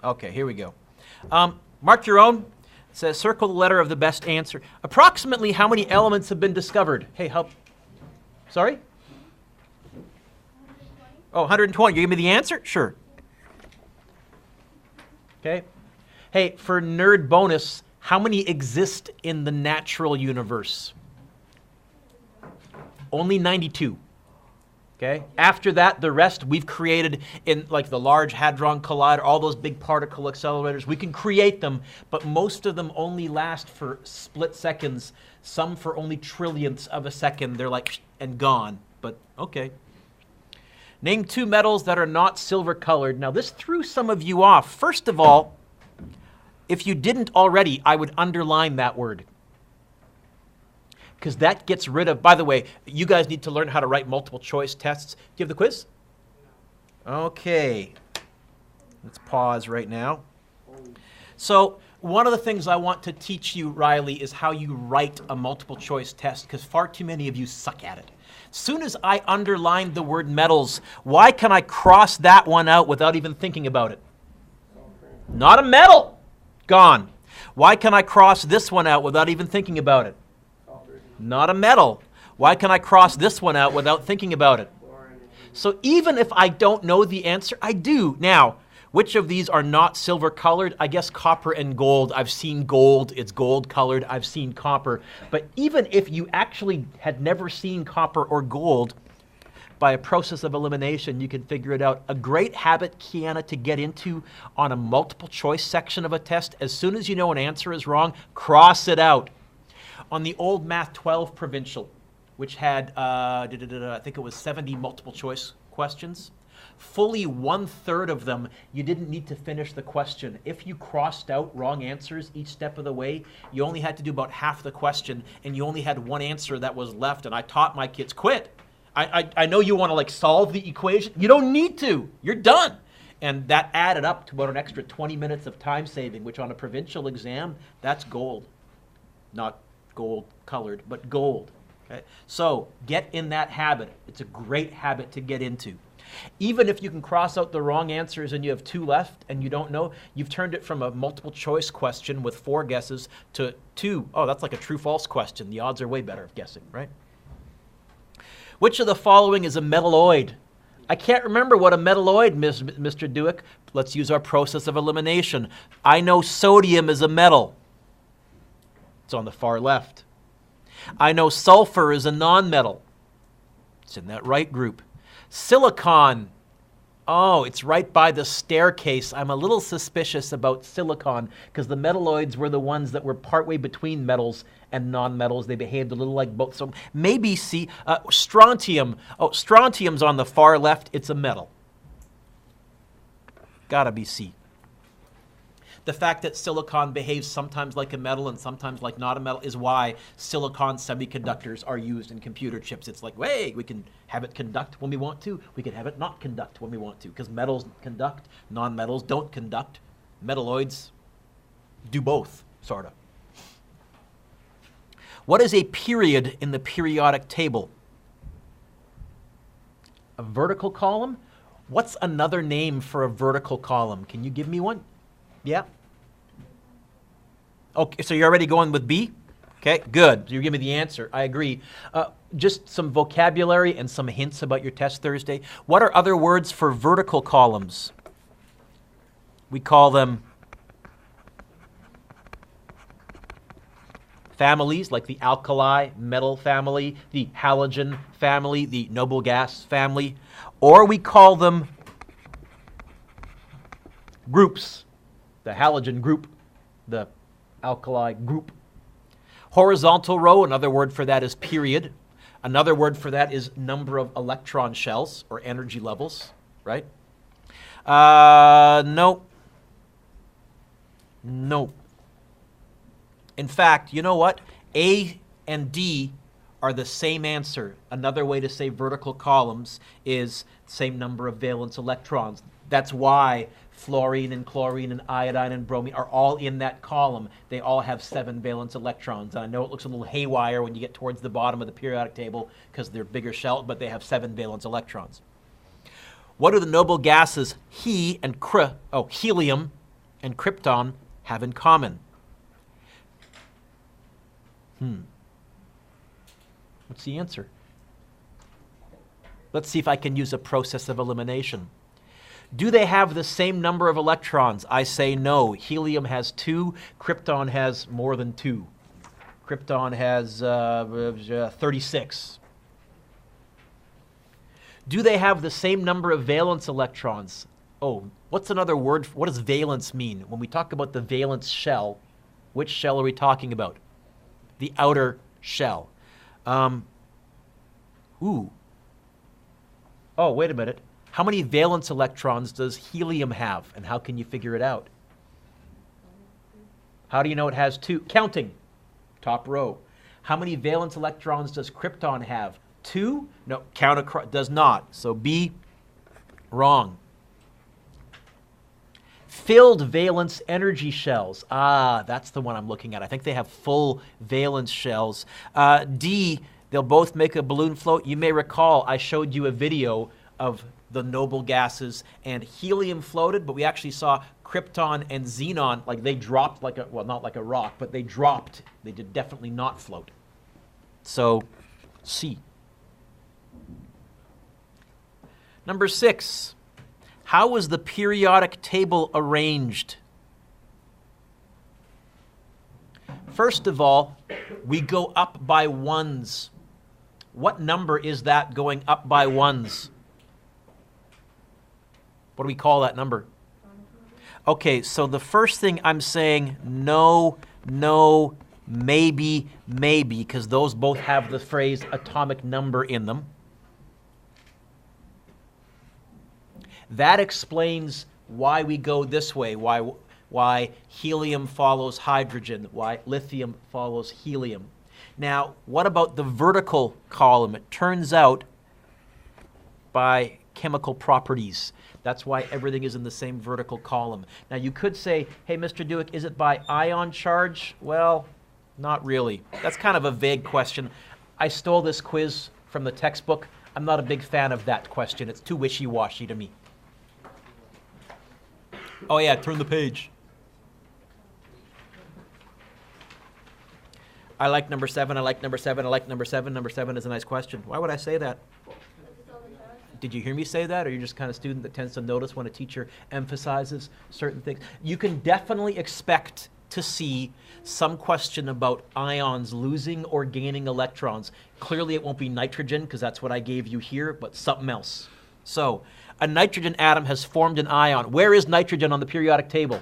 Okay, here we go. Mark your own. It says circle the letter of the best answer. Approximately how many elements have been discovered? Hey, help. Sorry? Oh, 120. You give me the answer? Sure. Okay. Hey, for nerd bonus, how many exist in the natural universe? Only 92. Okay. After that, the rest we've created in like the Large Hadron Collider, all those big particle accelerators. We can create them, but most of them only last for split seconds. Some for only trillionths of a second. They're like and gone. But okay. Name 2 metals that are not silver colored. Now this threw some of you off. First of all, if you didn't already, I would underline that word. Because that gets rid of, by the way, you guys need to learn how to write multiple choice tests. Do you have the quiz? Okay. Let's pause right now. So one of the things I want to teach you, Riley, is how you write a multiple choice test, because far too many of you suck at it. As soon as I underlined the word metals, why can I cross that one out without even thinking about it? Not a metal. Gone. Why can I cross this one out without even thinking about it? Not a metal. Why can I cross this one out without thinking about it? So even if I don't know the answer, I do. Now, which of these are not silver colored? I guess copper and gold. I've seen gold. It's gold colored. I've seen copper. But even if you actually had never seen copper or gold, by a process of elimination, you can figure it out. A great habit, Kiana, to get into on a multiple choice section of a test, as soon as you know an answer is wrong, cross it out. On the old Math 12 provincial, which had, I think it was 70 multiple choice questions, fully 1/3 of them, you didn't need to finish the question. If you crossed out wrong answers each step of the way, you only had to do about half the question, and you only had one answer that was left. And I taught my kids, quit. I know you want to like solve the equation. You don't need to. You're done. And that added up to about an extra 20 minutes of time saving, which on a provincial exam, that's gold. Not gold colored, but gold. Okay? So get in that habit. It's a great habit to get into. Even if you can cross out the wrong answers and you have 2 left and you don't know, you've turned it from a multiple choice question with 4 guesses to 2. Oh, that's like a true-false question. The odds are way better of guessing, right? Which of the following is a metalloid? I can't remember what a metalloid, Mr. Dueck. Let's use our process of elimination. I know sodium is a metal. It's on the far left. I know sulfur is a nonmetal. It's in that right group. Silicon. Oh, it's right by the staircase. I'm a little suspicious about silicon because the metalloids were the ones that were partway between metals and nonmetals. They behaved a little like both. So maybe C. Strontium. Oh, strontium's on the far left. It's a metal. Gotta be C. The fact that silicon behaves sometimes like a metal and sometimes like not a metal is why silicon semiconductors are used in computer chips. It's like, hey, we can have it conduct when we want to. We can have it not conduct when we want to, because metals conduct, non-metals don't conduct. Metalloids do both, sort of. What is a period in the periodic table? A vertical column? What's another name for a vertical column? Can you give me one? Yeah. Okay, so you're already going with B? Okay, good. You give me the answer. I agree. Just some vocabulary and some hints about your test Thursday. What are other words for vertical columns? We call them families, like the alkali metal family, the halogen family, the noble gas family, or we call them groups. The halogen group, the alkali group. Horizontal row, another word for that is period. Another word for that is number of electron shells or energy levels, right? No. No. In fact, you know what? A and D are the same answer. Another way to say vertical columns is same number of valence electrons. That's why fluorine and chlorine and iodine and bromine are all in that column. They all have 7 valence electrons. And I know it looks a little haywire when you get towards the bottom of the periodic table because they're bigger shell, but they have 7 valence electrons. What are the noble gases He and Cr? Oh, helium and krypton have in common? What's the answer? Let's see if I can use a process of elimination. Do they have the same number of electrons? I say no. Helium has 2. Krypton has more than 2. Krypton has 36. Do they have the same number of valence electrons? Oh, what's another word? What does valence mean? When we talk about the valence shell, which shell are we talking about? The outer shell. Oh, wait a minute. How many valence electrons does helium have, and how can you figure it out? How do you know it has 2? Counting. Top row. How many valence electrons does krypton have? 2? No, count across, does not. So B, wrong. Filled valence energy shells. Ah, that's the one I'm looking at. I think they have full valence shells. D, they'll both make a balloon float. You may recall I showed you a video of the noble gases, and helium floated, but we actually saw krypton and xenon, like they dropped like a, well, not like a rock, but they dropped. They did definitely not float. So, C. Number 6. How was the periodic table arranged? First of all, we go up by ones. What number is that going up by ones? What do we call that number? Okay, so the first thing I'm saying, no, no, maybe, maybe, because those both have the phrase atomic number in them. That explains why we go this way, why helium follows hydrogen, why lithium follows helium. Now, what about the vertical column? It turns out by chemical properties. That's why everything is in the same vertical column. Now, you could say, hey, Mr. Dueck, is it by ion charge? Well, not really. That's kind of a vague question. I stole this quiz from the textbook. I'm not a big fan of that question. It's too wishy-washy to me. Oh yeah, turn the page. I like number 7, I like number 7, I like number 7. Number 7 is a nice question. Why would I say that? Did you hear me say that, or are you just kind of student that tends to notice when a teacher emphasizes certain things? You can definitely expect to see some question about ions losing or gaining electrons. Clearly it won't be nitrogen, because that's what I gave you here, but something else. So, a nitrogen atom has formed an ion. Where is nitrogen on the periodic table?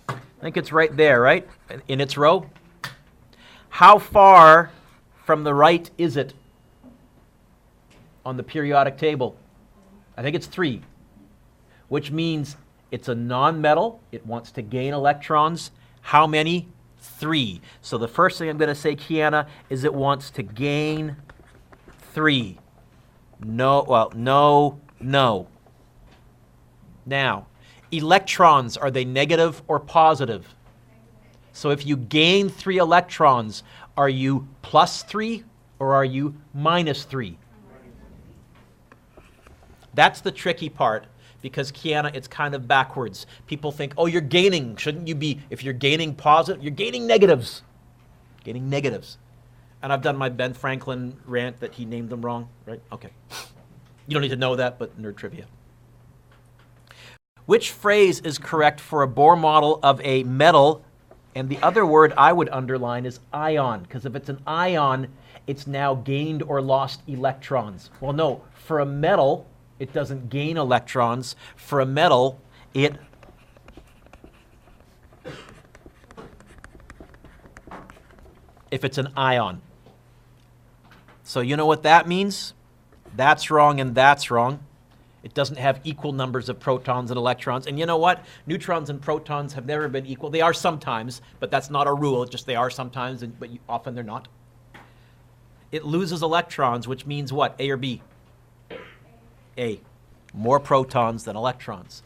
I think it's right there, right? In its row. How far from the right is it on the periodic table? I think it's 3, which means it's a non-metal. It wants to gain electrons. How many? 3. So the first thing I'm going to say, Kiana, is it wants to gain 3. No, well, no, no. Now, electrons, are they negative or positive? So if you gain 3 electrons, are you plus 3 or are you minus 3? That's the tricky part, because, Kiana, it's kind of backwards. People think, oh, you're gaining. Shouldn't you be, if you're gaining positive, you're gaining negatives. Gaining negatives. And I've done my Ben Franklin rant that he named them wrong, right? Okay. You don't need to know that, but nerd trivia. Which phrase is correct for a Bohr model of a metal? And the other word I would underline is ion, because if it's an ion, it's now gained or lost electrons. Well, no, for a metal, it doesn't gain electrons. For a metal, it if it's an ion. So you know what that means? That's wrong and that's wrong. It doesn't have equal numbers of protons and electrons. And you know what? Neutrons and protons have never been equal. They are sometimes, but that's not a rule. It's just they are sometimes, but often they're not. It loses electrons, which means what? A or B? A. More protons than electrons.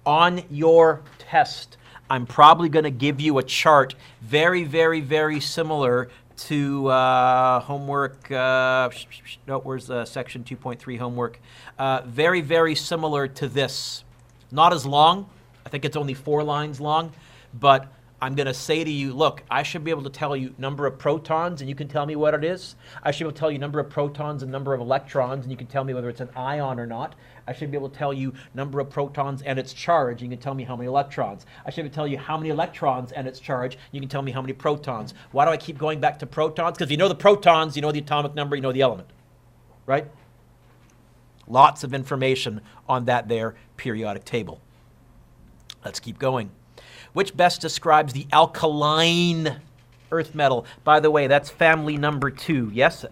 On your test, I'm probably going to give you a chart very, very, very similar to homework. No, where's section 2.3 homework? Very, very similar to this. Not as long. I think it's only 4 lines long. But I'm going to say to you, look, I should be able to tell you number of protons, and you can tell me what it is. I should be able to tell you number of protons and number of electrons, and you can tell me whether it's an ion or not. I should be able to tell you number of protons and its charge, and you can tell me how many electrons. I should be able to tell you how many electrons and its charge, and you can tell me how many protons. Why do I keep going back to protons? Because you know the protons, you know the atomic number, you know the element, right? Lots of information on that there periodic table. Let's keep going. Which best describes the alkaline earth metal? By the way, that's family number 2. Yes?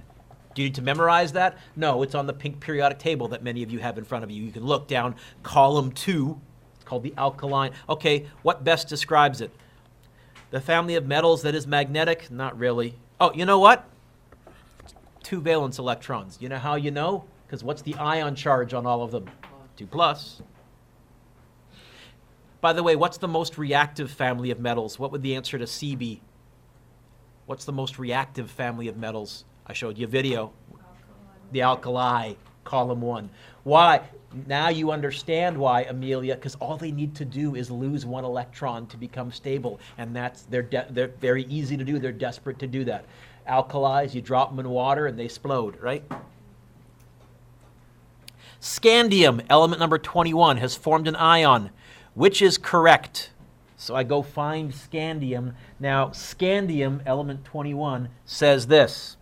Do you need to memorize that? No, it's on the pink periodic table that many of you have in front of you. You can look down column 2. It's called the alkaline. Okay, what best describes it? The family of metals that is magnetic? Not really. Oh, you know what? 2 valence electrons. You know how you know? Because what's the ion charge on all of them? 2 plus. By the way, what's the most reactive family of metals? What would the answer to C be? What's the most reactive family of metals? I showed you a video. The alkali, column 1. Why? Now you understand why, Amelia, because all they need to do is lose 1 electron to become stable, and they're very easy to do. They're desperate to do that. Alkalis, you drop them in water and they explode, right? Scandium, element number 21, has formed an ion. Which is correct? So I go find scandium. Now, scandium, element 21, says this.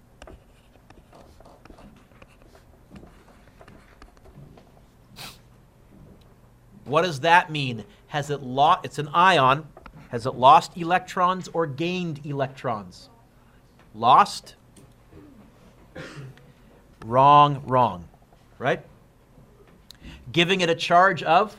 What does that mean? Has it lost? It's an ion. Has it lost electrons or gained electrons? Lost? Wrong, wrong. Right? Giving it a charge of?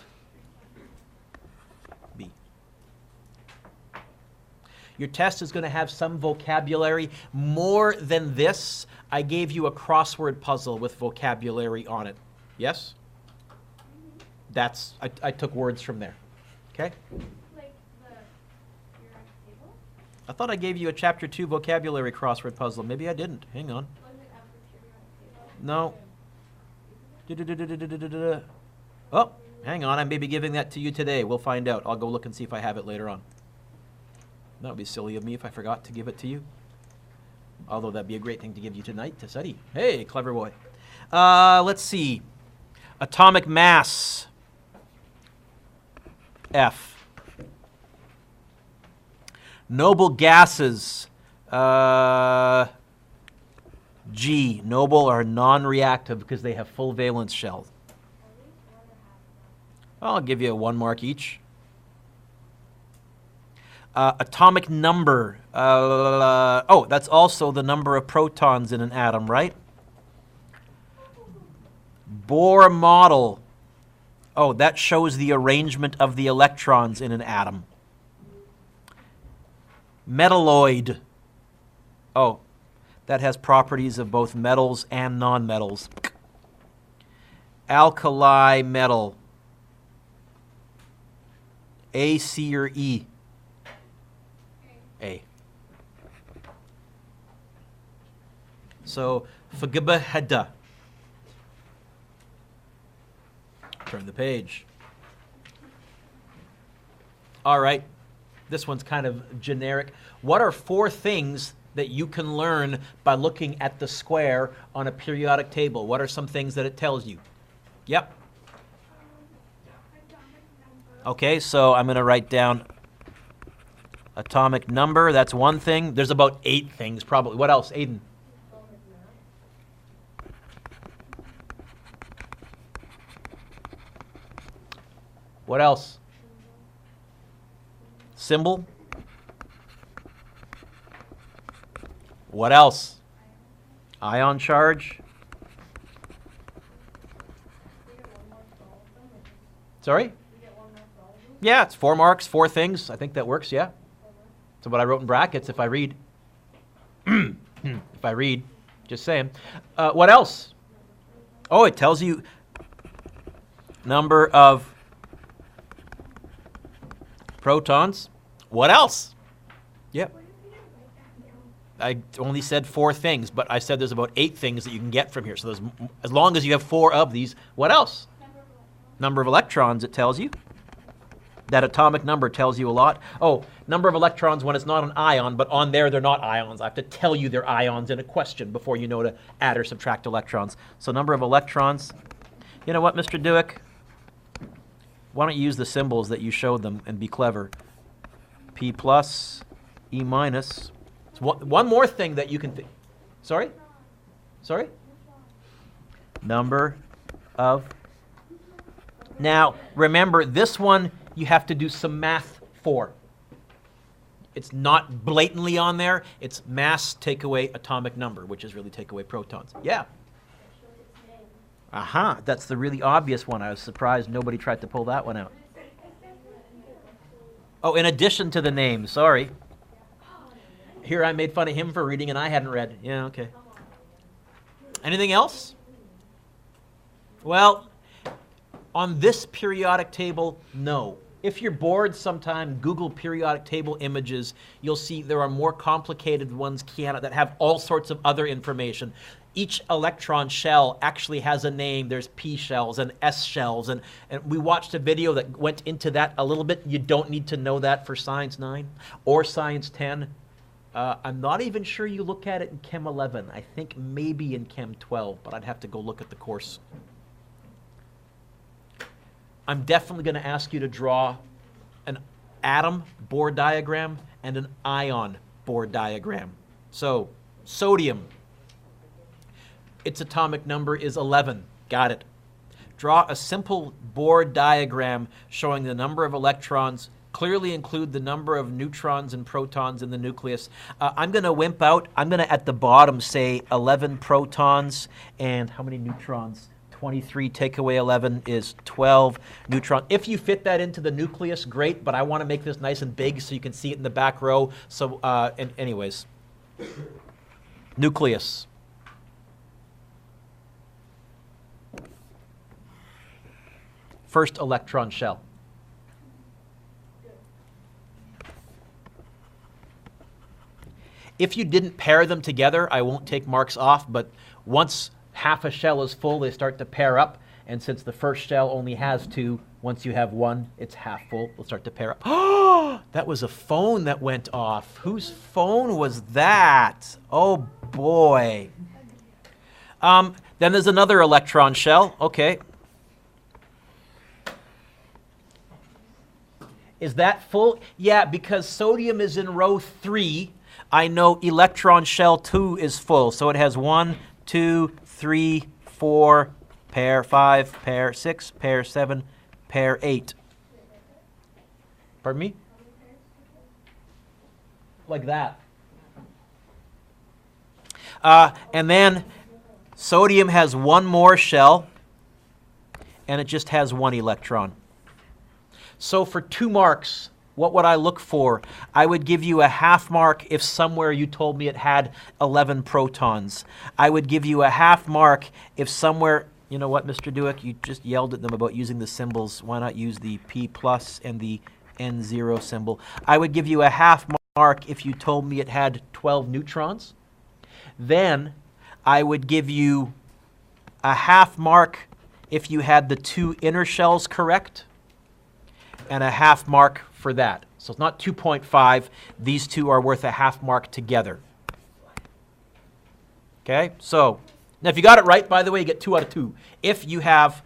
Your test is going to have some vocabulary. More than this, I gave you a crossword puzzle with vocabulary on it. Yes? I took words from there. Okay? Like the periodic table? I thought I gave you a chapter 2 vocabulary crossword puzzle. Maybe I didn't. Hang on. Was it after periodic table? No. Oh, hang on. I may be giving that to you today. We'll find out. I'll go look and see if I have it later on. That would be silly of me if I forgot to give it to you. Although that'd be a great thing to give you tonight to study. Hey, clever boy. Let's see. Atomic mass. F. Noble gases. G. Noble are non-reactive because they have full valence shells. I'll give you 1 mark each. Atomic number. Oh, that's also the number of protons in an atom, right? Bohr model. Oh, that shows the arrangement of the electrons in an atom. Metalloid. Oh, that has properties of both metals and nonmetals. Alkali metal. A, C, or E? A. So, fagibahada. Turn the page. All right. This one's kind of generic. What are 4 things that you can learn by looking at the square on a periodic table? What are some things that it tells you? Yep. Okay, so I'm going to write down atomic number. That's 1 thing. There's about 8 things probably. What else, Aiden? What else? Symbol? What else? Ion charge? Sorry? Yeah, it's 4 marks, 4 things. I think that works, yeah. So what I wrote in brackets if I read. If I read, just saying. What else? Oh, it tells you number of protons. What else? Yep. I only said 4 things, but I said there's about 8 things that you can get from here. So there's, as long as you have 4 of these, what else? Number of electrons, it tells you. That atomic number tells you a lot. Oh, number of electrons when it's not an ion, but on there they're not ions. I have to tell you they're ions in a question before you know to add or subtract electrons. So number of electrons. You know what, Mr. Dueck? Why don't you use the symbols that you showed them and be clever? P plus, E minus. It's one more thing that you can think. Sorry? Sorry? Number of. Now, remember, this one you have to do some math for. It's not blatantly on there. It's mass take away atomic number, which is really take away protons. Yeah. Aha, that's the really obvious one. I was surprised nobody tried to pull that one out. Oh, in addition to the name, sorry. Here I made fun of him for reading and I hadn't read. Yeah, okay. Anything else? Well, on this periodic table, no. If you're bored sometime, Google periodic table images. You'll see there are more complicated ones that have all sorts of other information. Each electron shell actually has a name. There's P shells and S shells. And we watched a video that went into that a little bit. You don't need to know that for Science 9 or Science 10. I'm not even sure you look at it in Chem 11. I think maybe in Chem 12, but I'd have to go look at the course. I'm definitely going to ask you to draw an atom Bohr diagram and an ion Bohr diagram. So, sodium, its atomic number is 11. Got it. Draw a simple Bohr diagram showing the number of electrons. Clearly include the number of neutrons and protons in the nucleus. I'm going to wimp out. I'm going to, at the bottom, say 11 protons and how many neutrons? 23, take away 11 is 12 neutrons. If you fit that into the nucleus, great, but I want to make this nice and big so you can see it in the back row. So anyways, nucleus. First electron shell. If you didn't pair them together, I won't take marks off, but once half a shell is full, they start to pair up. And since the first shell only has 2, once you have 1, it's half full. We'll start to pair up. Oh, that was a phone that went off. Whose phone was that? Oh, boy. Then there's another electron shell. Okay. Is that full? Yeah, because sodium is in row 3. I know electron shell 2 is full. So it has 1, 2, 3, 4, pair 5, pair 6, pair 7, pair 8. Pardon me? Like that. And then sodium has 1 more shell, and it just has 1 electron. So for 2 marks, what would I look for? I would give you a half mark if somewhere you told me it had 11 protons. I would give you a half mark if somewhere, you know what, Mr. Dueck, you just yelled at them about using the symbols. Why not use the P plus and the N0 symbol? I would give you a half mark if you told me it had 12 neutrons. Then I would give you a half mark if you had the 2 inner shells correct, and a half mark for that. So it's not 2.5. These 2 are worth a half mark together. Okay, so now if you got it right, by the way, you get 2 out of 2. If you have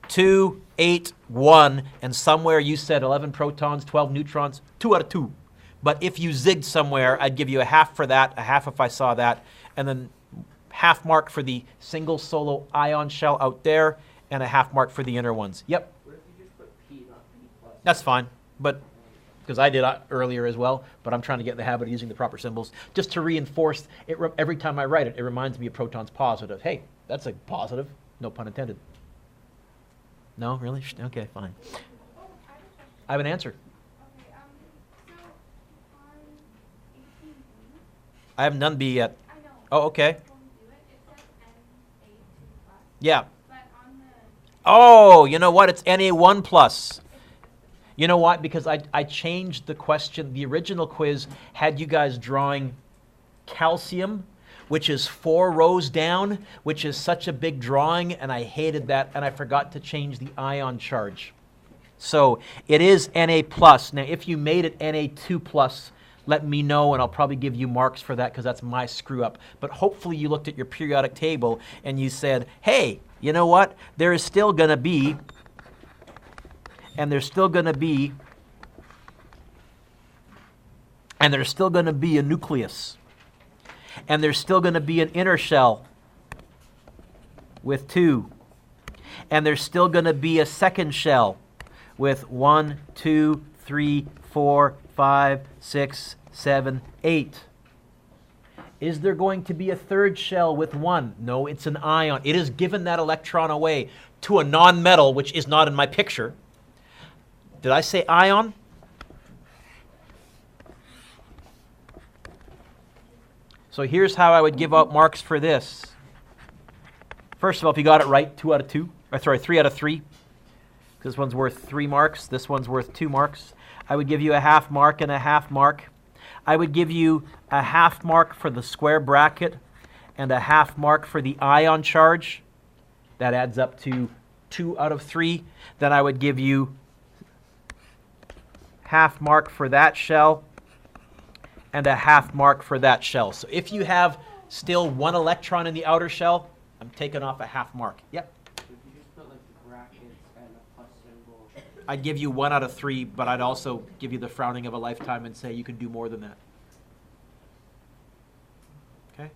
2, 8, 1, and somewhere you said 11 protons, 12 neutrons, 2 out of 2. But if you zigged somewhere, I'd give you a half for that, a half if I saw that, and then half mark for the single solo ion shell out there, and a half mark for the inner ones. Yep. What if you just put P, not P plus? That's fine, but because I did earlier as well, but I'm trying to get in the habit of using the proper symbols just to reinforce it. Every time I write it, it reminds me of protons positive. Hey, that's a positive, no pun intended. No, really? Okay, fine. I have an answer. Okay, so on 18B, I haven't done B yet. I know. Oh, okay. When we do it, it says Na2+. Yeah. But on the Oh, you know what? It's Na1 plus. You know what? Because I changed the question. The original quiz had you guys drawing calcium, which is 4 rows down, which is such a big drawing, and I hated that, and I forgot to change the ion charge. So it is Na+. Now, if you made it Na2+, let me know, and I'll probably give you marks for that because that's my screw up. But hopefully you looked at your periodic table and you said, hey, you know what? There is still going to be, and there's still going to be, and there's still going to be a nucleus. And there's still going to be an inner shell with 2. And there's still going to be a second shell with 1, 2, 3, 4, 5, 6, 7, 8. Is there going to be a third shell with 1? No, it's an ion. It has given that electron away to a non-metal, which is not in my picture. Did I say ion? So here's how I would give out marks for this. First of all, if you got it right, 2 out of 2. Or sorry, 3 out of 3. This one's worth 3 marks. This one's worth 2 marks. I would give you a half mark and a half mark. I would give you a half mark for the square bracket and a half mark for the ion charge. That adds up to 2 out of 3. Then I would give you half mark for that shell and a half mark for that shell. So if you have still 1 electron in the outer shell, I'm taking off a half mark. Yep. So if you just put like the brackets and a plus symbol. I'd give you 1 out of 3, but I'd also give you the frowning of a lifetime and say you can do more than that. Okay?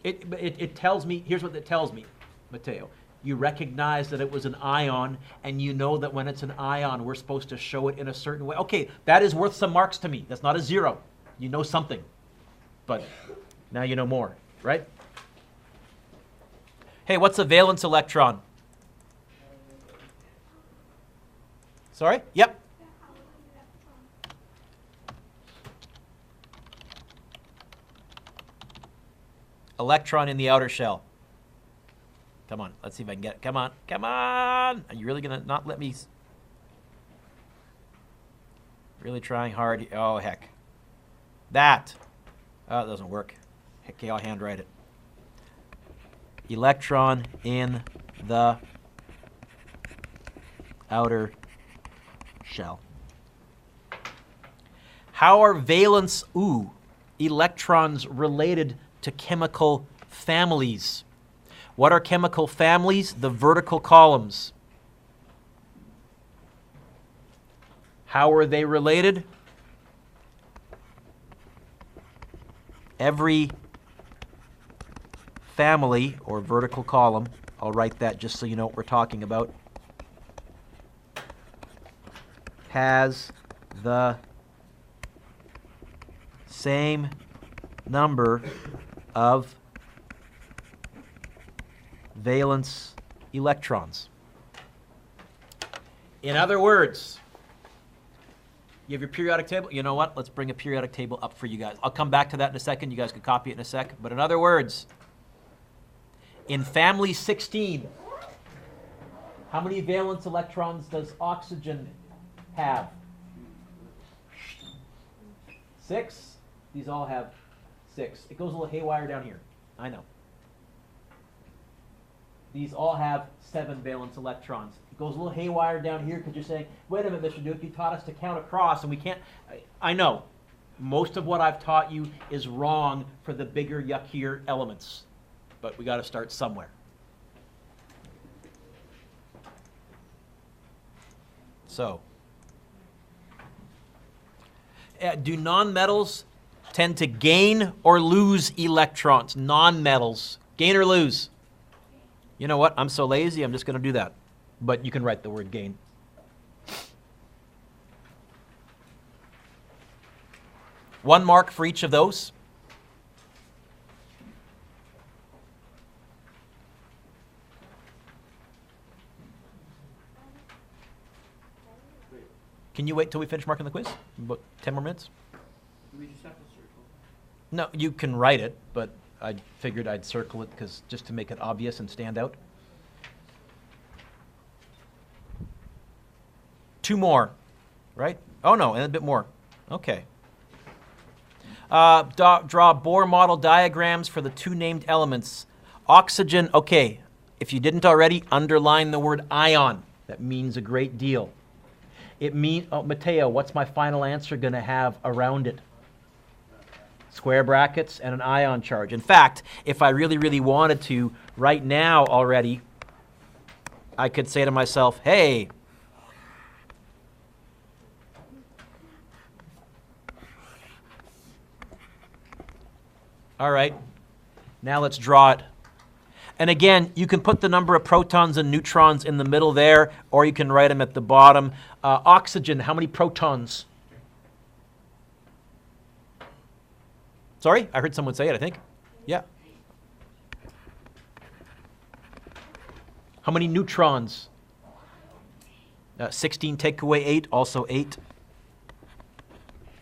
It tells me, here's what it tells me, Matteo. You recognize that it was an ion, and you know that when it's an ion, we're supposed to show it in a certain way. Okay, that is worth some marks to me. That's not a 0. You know something, but now you know more, right? Hey, what's a valence electron? Sorry? Yep. Electron in the outer shell. Come on, let's see if I can get it. Come on, come on. Are you really going to not let me? Really trying hard. Oh, heck. That. Oh, it doesn't work. Okay, I'll handwrite it. Electron in the outer shell. How are valence electrons related to chemical families? What are chemical families? The vertical columns. How are they related? Every family, or vertical column, I'll write that just so you know what we're talking about, has the same number of valence electrons. In other words, you have your periodic table. You know what? Let's bring a periodic table up for you guys. I'll come back to that in a second. You guys can copy it in a sec. But in other words, in family 16, how many valence electrons does oxygen have? 6? These all have 6. It goes a little haywire down here. I know. These all have 7 valence electrons. It goes a little haywire down here because you're saying, wait a minute, Mr. Dueck, you taught us to count across and we can't. I know. Most of what I've taught you is wrong for the bigger, yuckier elements. But we got to start somewhere. So, do nonmetals tend to gain or lose electrons? Nonmetals. Gain or lose? You know what? I'm so lazy, I'm just going to do that. But you can write the word gain. One mark for each of those. Can you wait till we finish marking the quiz? About 10 more minutes? Do we just have to circle? No, you can write it, but I figured I'd circle it because just to make it obvious and stand out. 2 more, right? Oh no, and a bit more. Okay. Draw Bohr model diagrams for the two named elements. Oxygen, okay, if you didn't already, underline the word ion. That means a great deal. It means, oh, Mateo, what's my final answer going to have around it? Square brackets and an ion charge. In fact, if I really, really wanted to, right now already, I could say to myself, hey, all right, now let's draw it. And again, you can put the number of protons and neutrons in the middle there, or you can write them at the bottom. Oxygen, how many protons? Sorry, I heard someone say it, I think. Yeah. How many neutrons? 16 take away 8, also 8.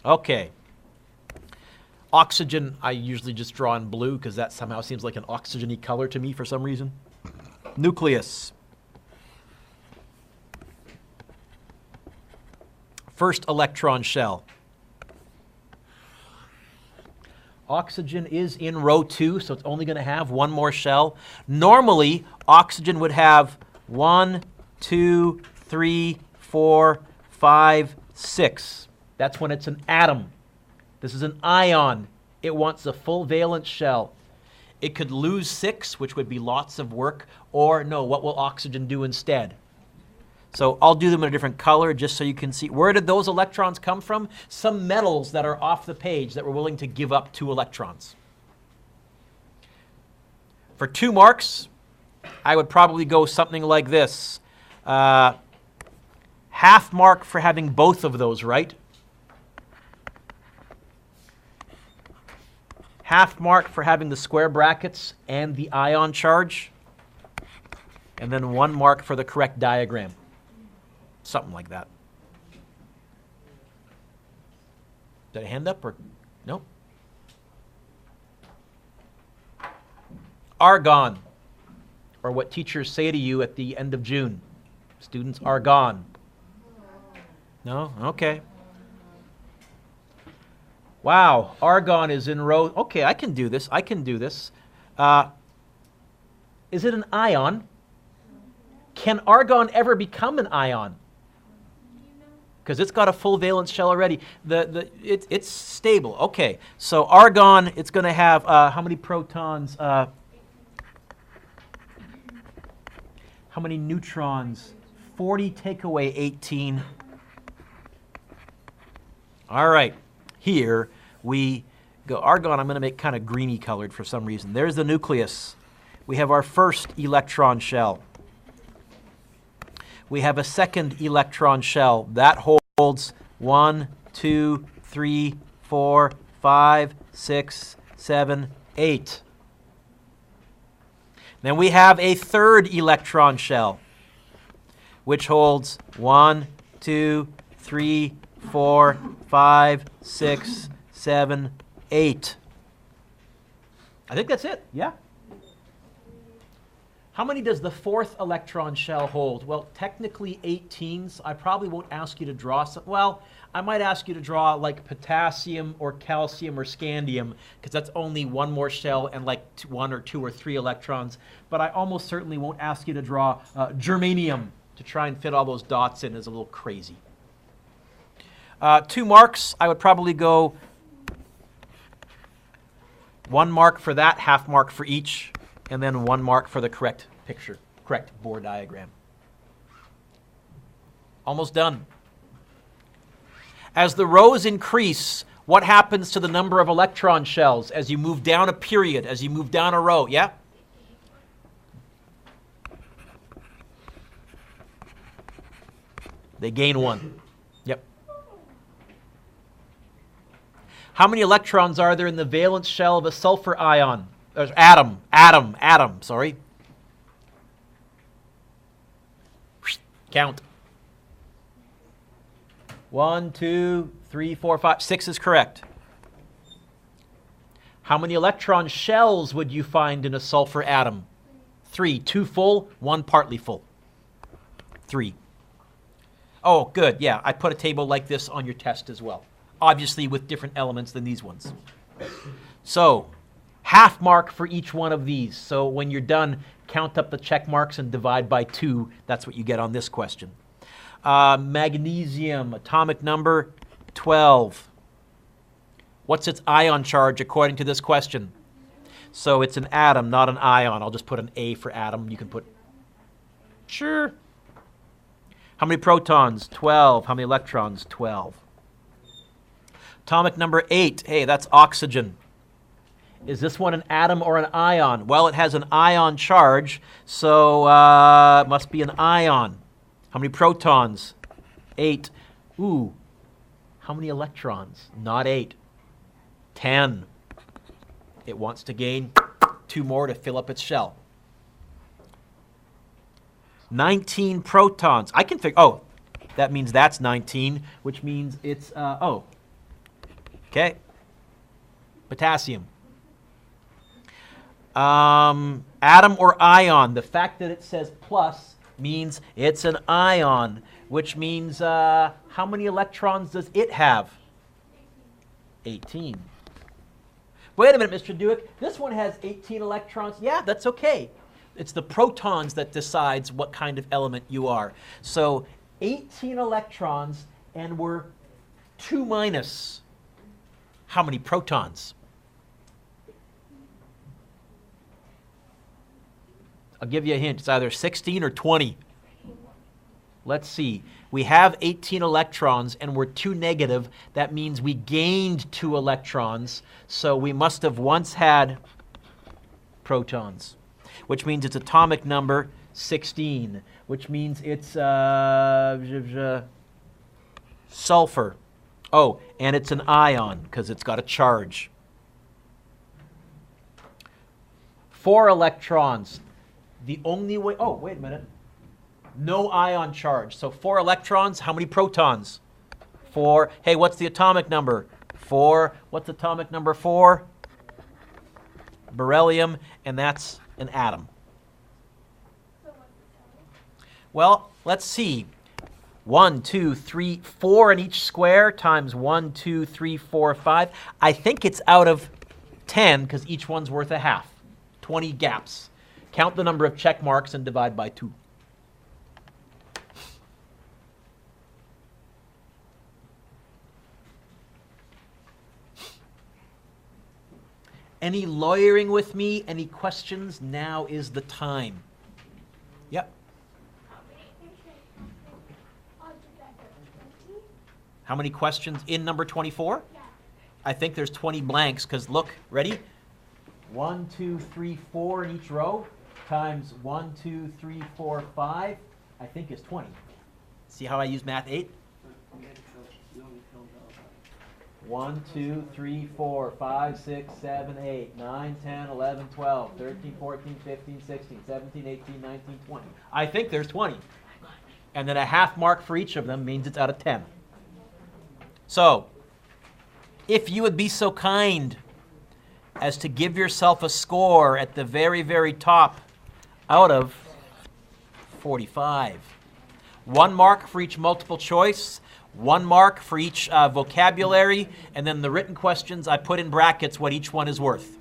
Okay. Oxygen, I usually just draw in blue because that somehow seems like an oxygen-y color to me for some reason. Nucleus. First electron shell. Oxygen is in row 2, so it's only going to have one more shell. Normally, oxygen would have 1, 2, 3, 4, 5, 6. That's when it's an atom. This is an ion. It wants a full valence shell. It could lose 6, which would be lots of work, or no, what will oxygen do instead? So I'll do them in a different color just so you can see. Where did those electrons come from? Some metals that are off the page that were willing to give up 2 electrons. For 2 marks, I would probably go something like this. Half mark for having both of those right. Half mark for having the square brackets and the ion charge. And then 1 mark for the correct diagram. Something like that. Did I hand up or no? Argon, or what teachers say to you at the end of June. Students are gone. No? Okay. Wow, argon is in row. Okay, I can do this. I can do this. Is it an ion? Can argon ever become an ion? Because it's got a full valence shell already. It's stable. Okay, so argon, it's going to have how many protons? How many neutrons? 40 take away 18. All right, here we go. Argon, I'm going to make kind of greeny colored for some reason. There's the nucleus. We have our first electron shell. We have a second electron shell. That holds 1, 2, 3, 4, 5, 6, 7, 8. Then we have a third electron shell, which holds 1, 2, 3, 4, 5, 6, 7, 8. I think that's it, yeah? How many does the fourth electron shell hold? Well, technically 18, so I probably won't ask you to draw some. Well, I might ask you to draw like potassium or calcium or scandium, because that's only one more shell and like 1 or 2 or 3 electrons. But I almost certainly won't ask you to draw germanium to try and fit all those dots in. Is a little crazy. 2 marks, I would probably go 1 mark for that, half mark for each, and then 1 mark for the correct picture, correct Bohr diagram. Almost done. As the rows increase, what happens to the number of electron shells as you move down a period, as you move down a row? Yeah? They gain 1. Yep. How many electrons are there in the valence shell of a sulfur ion? Atom, sorry. Count. 1, 2, 3, 4, 5, 6 is correct. How many electron shells would you find in a sulfur atom? 3, 2 full, 1 partly full. 3. Oh, good, yeah, I put a table like this on your test as well. Obviously with different elements than these ones. So, half mark for each one of these. So when you're done, count up the check marks and divide by 2. That's what you get on this question. Magnesium, atomic number 12. What's its ion charge according to this question? So it's an atom, not an ion. I'll just put an A for atom. You can put... Sure. How many protons? 12. How many electrons? 12. Atomic number 8. Hey, that's oxygen. Is this one an atom or an ion? Well, it has an ion charge, so it must be an ion. How many protons? 8. Ooh. How many electrons? Not 8. 10. It wants to gain 2 more to fill up its shell. 19 protons. I can figure, oh, that means that's 19, which means it's, okay. Potassium. Atom or ion. The fact that it says plus means it's an ion, which means how many electrons does it have? 18. Wait a minute, Mr. Dueck. This one has 18 electrons. Yeah, that's okay. It's the protons that decides what kind of element you are. So 18 electrons, and we're 2 minus how many protons? I'll give you a hint. It's either 16 or 20. Let's see. We have 18 electrons, and we're 2 negative. That means we gained 2 electrons. So we must have once had protons, which means it's atomic number 16, which means it's sulfur. Oh, and it's an ion because it's got a charge. 4 electrons. The only way, oh, wait a minute. No ion charge. So 4 electrons, how many protons? 4. Hey, what's the atomic number? 4. What's atomic number 4? Beryllium, and that's an atom. So what's the total? Well, let's see. 1, 2, 3, 4 in each square times 1, 2, 3, 4, 5. I think it's out of 10 because each one's worth a half. 20 gaps. Count the number of check marks and divide by 2. Any lawyering with me? Any questions? Now is the time. Yep. How many questions in number 24? Yeah. I think there's 20 blanks because look, ready? 1, 2, 3, 4 in each row times 1, 2, 3, 4, 5, I think is 20. See how I use math 8? 1, 2, 3, 4, 5, 6, 7, 8, 9, 10, 11, 12, 13, 14, 15, 16, 17, 18, 19, 20. I think there's 20. And then a half mark for each of them means it's out of 10. So, if you would be so kind as to give yourself a score at the very, very top out of 45. 1 mark for each multiple choice, 1 mark for each vocabulary, and then the written questions, I put in brackets what each one is worth.